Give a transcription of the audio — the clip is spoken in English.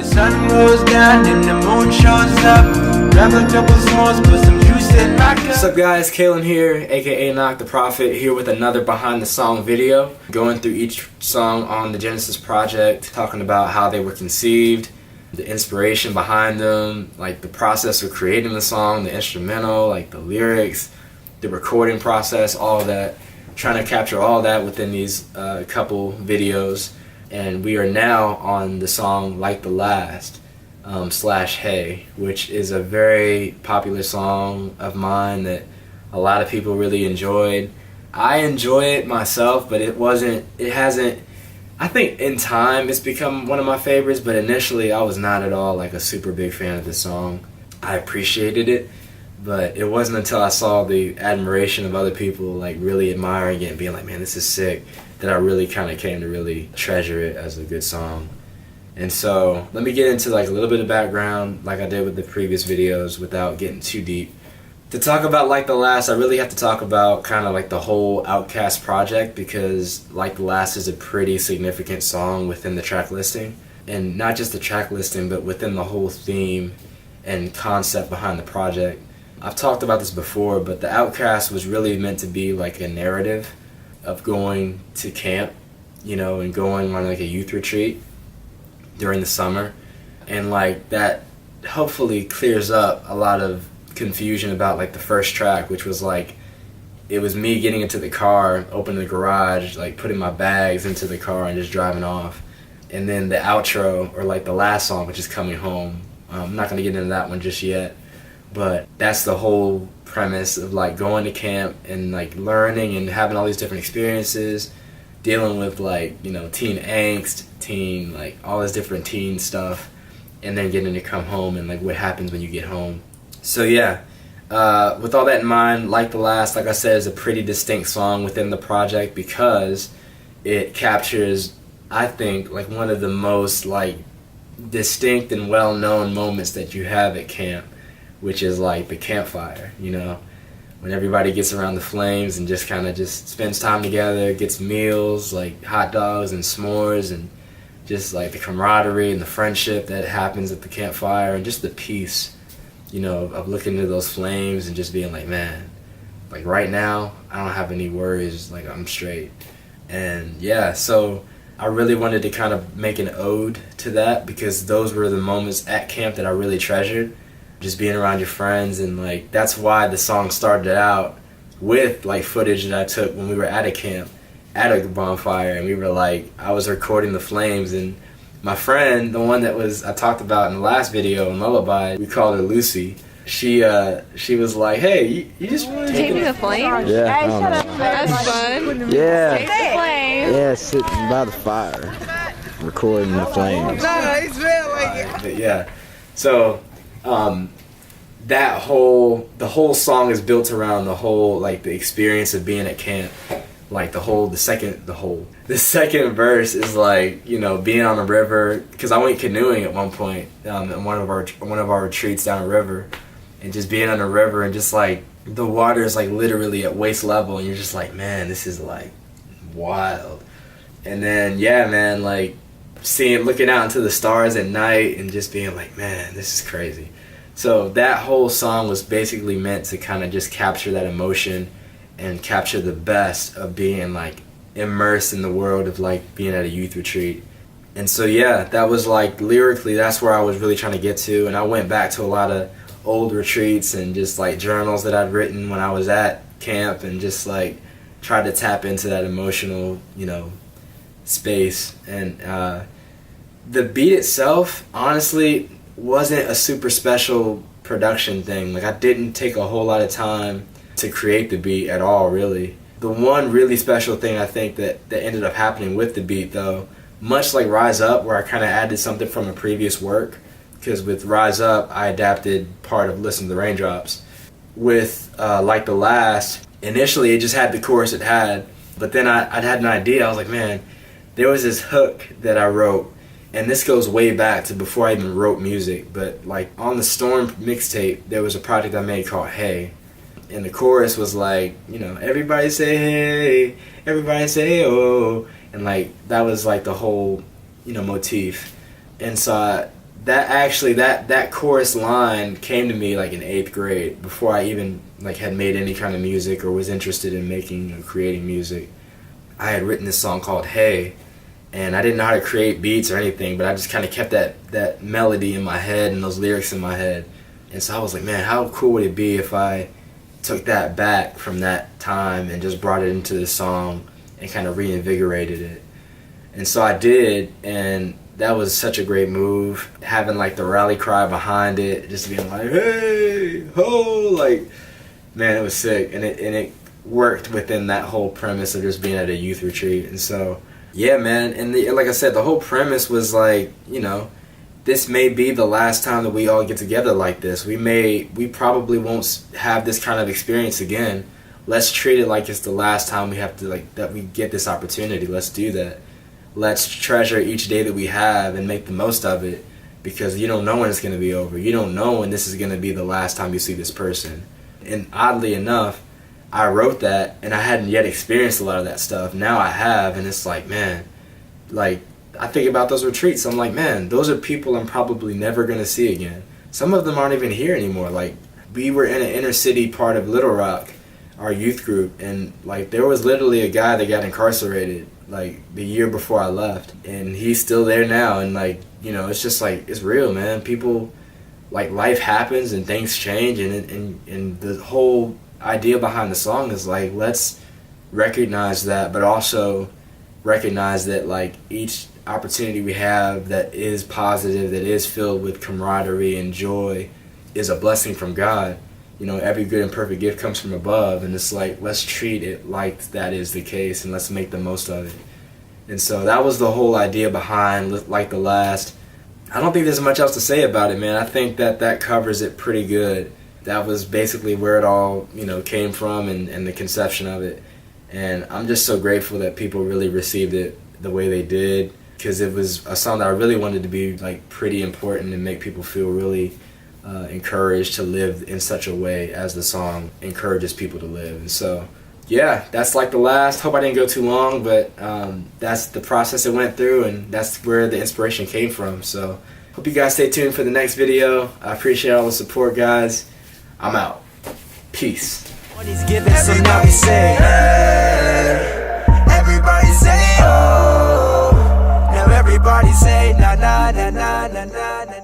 The sun goes down and the moon shows up. Grab a couple s'mores, put some juice in my cup. What's up guys, Kalen here, aka Nilak the Prophet, here with another behind the song video. Going through each song on the Genesis project, talking about how they were conceived, the inspiration behind them, like the process of creating the song, the instrumental, like the lyrics, the recording process, all of that. Trying to capture all that within these couple videos. And we are now on the song Like the Last / Hey, which is a very popular song of mine that a lot of people really enjoyed. I enjoy it myself, but it hasn't, I think in time it's become one of my favorites, but initially I was not at all like a super big fan of this song. I appreciated it, but it wasn't until I saw the admiration of other people like really admiring it and being like, man, this is sick, that I really kind of came to really treasure it as a good song. And so let me get into like a little bit of background like I did with the previous videos without getting too deep. To talk about Like the Last, I really have to talk about kind of like the whole Outkast project, because Like the Last is a pretty significant song within the track listing. And not just the track listing, but within the whole theme and concept behind the project. I've talked about this before, but the Outkast was really meant to be like a narrative of going to camp, you know, and going on like a youth retreat during the summer. And like that hopefully clears up a lot of confusion about like the first track, which was like, it was me getting into the car, opening the garage, like putting my bags into the car and just driving off. And then the outro, or like the last song, which is Coming Home. I'm not gonna get into that one just yet, but that's the whole premise of like going to camp and like learning and having all these different experiences, dealing with like, you know, teen angst, teen, like all this different teen stuff, and then getting to come home and like what happens when you get home. So yeah, with all that in mind, Like the Last, like I said, is a pretty distinct song within the project because it captures, I think, like one of the most like distinct and well-known moments that you have at camp, which is like the campfire, you know, when everybody gets around the flames and just kind of just spends time together, gets meals like hot dogs and s'mores, and just like the camaraderie and the friendship that happens at the campfire, and just the peace, you know, of looking into those flames and just being like, man, like right now I don't have any worries, like I'm straight. And yeah, so I really wanted to kind of make an ode to that, because those were the moments at camp that I really treasured. Just being around your friends, and like that's why the song started out with like footage that I took when we were at a camp, at a bonfire, and we were like, I was recording the flames, and my friend, the one that was I talked about in the last video in Lullaby, we called her Lucy. She was like, hey, you just taking the flames? Yeah, hey, shut up. That's fun. Yeah. Take the flames. Yeah, sitting by the fire, recording the flames. No, he's real like but yeah, so the whole song is built around the whole like the experience of being at camp. Like the second verse is like, you know, being on the river, because I went canoeing at one point in one of our retreats down a river, and just being on the river and just like the water is like literally at waist level, and you're just like, man, this is like wild. And then yeah, man, like looking out into the stars at night and just being like, man, this is crazy. So that whole song was basically meant to kind of just capture that emotion and capture the best of being like immersed in the world of like being at a youth retreat. And so yeah, that was like lyrically, that's where I was really trying to get to. And I went back to a lot of old retreats and just like journals that I'd written when I was at camp, and just like tried to tap into that emotional, you know, space. And the beat itself honestly wasn't a super special production thing. Like I didn't take a whole lot of time to create the beat at all, really. The one really special thing I think that ended up happening with the beat, though, much like Rise Up, where I kind of added something from a previous work, because with Rise Up I adapted part of Listen to the Raindrops. With Like the Last, initially it just had the chorus it had, but then I'd had an idea. I was like, man, there was this hook that I wrote, and this goes way back to before I even wrote music, but like on the Storm mixtape there was a project I made called Hey, and the chorus was like, you know, everybody say hey, everybody say oh, and like that was like the whole, you know, motif. And so that chorus line came to me like in 8th grade, before I even like had made any kind of music or was interested in making or creating music. I had written this song called Hey, and I didn't know how to create beats or anything, but I just kind of kept that melody in my head and those lyrics in my head. And so I was like, man, how cool would it be if I took that back from that time and just brought it into the song and kind of reinvigorated it. And so I did, and that was such a great move, having like the rally cry behind it, just being like, hey, ho, like, man, it was sick. And it worked within that whole premise of just being at a youth retreat. And so, yeah, man, and like I said, the whole premise was like, you know, this may be the last time that we all get together like this. We probably won't have this kind of experience again. Let's treat it like it's the last time we have to, like, that we get this opportunity. Let's do that. Let's treasure each day that we have and make the most of it, because you don't know when it's going to be over. You don't know when this is going to be the last time you see this person. And oddly enough, I wrote that and I hadn't yet experienced a lot of that stuff. Now I have, and it's like, man, like, I think about those retreats. I'm like, man, those are people I'm probably never going to see again. Some of them aren't even here anymore. Like, we were in an inner city part of Little Rock, our youth group, and like there was literally a guy that got incarcerated like the year before I left, and he's still there now. And like, you know, it's just like, it's real, man. People, like, life happens and things change, and the whole idea behind the song is like, let's recognize that, but also recognize that like each opportunity we have that is positive, that is filled with camaraderie and joy, is a blessing from God. You know, every good and perfect gift comes from above, and it's like, let's treat it like that is the case, and let's make the most of it. And so that was the whole idea behind Like the Last. I don't think there's much else to say about it, man. I think that covers it pretty good. That was basically where it all, you know, came from, and the conception of it. And I'm just so grateful that people really received it the way they did, because it was a song that I really wanted to be like pretty important and make people feel really encouraged to live in such a way as the song encourages people to live. And so, yeah, that's Like the Last. Hope I didn't go too long, but that's the process it went through, and that's where the inspiration came from. So hope you guys stay tuned for the next video. I appreciate all the support, guys. I'm out. Peace. Everybody say, hey. Everybody say, oh. Now everybody say, na na na na na na na.